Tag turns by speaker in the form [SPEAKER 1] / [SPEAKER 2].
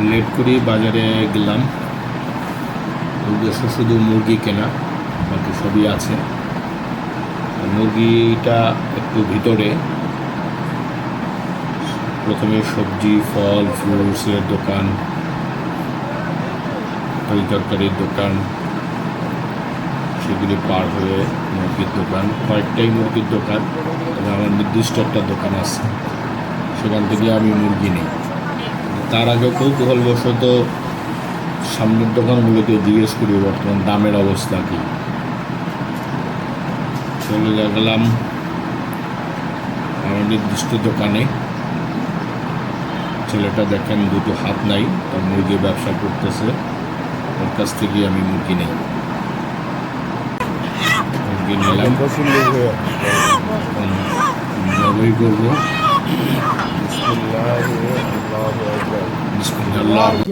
[SPEAKER 1] Late করেই বাজারে গেলাম। উদ্দেশ্য শুধু মুরগি কেনা, বাকি সবই আছে। মুরগিটা একটু ভিতরে, প্রথমে সবজি, ফল, ফ্রুটসের দোকান, তরকারির দোকান, সেগুলি পার হয়ে মুরগির দোকান, কয়েকটাই মুরগির দোকান, তবে আমার নির্দিষ্ট একটা দোকান আছে, সেখান থেকে আমি মুরগি নিই। তার আগে কৌতূহলবশত সামনের দোকানগুলোকে জিজ্ঞেস করি বর্তমান দামের অবস্থা কী। চলে গেলাম আমার নির্দিষ্ট দোকানে। ছেলেটা দেখেন দুটো হাত নাই, তার মুরগির ব্যবসা করতেছে, ওর কাছ থেকে আমি মুরগি নিই। মুরগি নিলাম, জবাই করবো। বিসমিল্লাহ।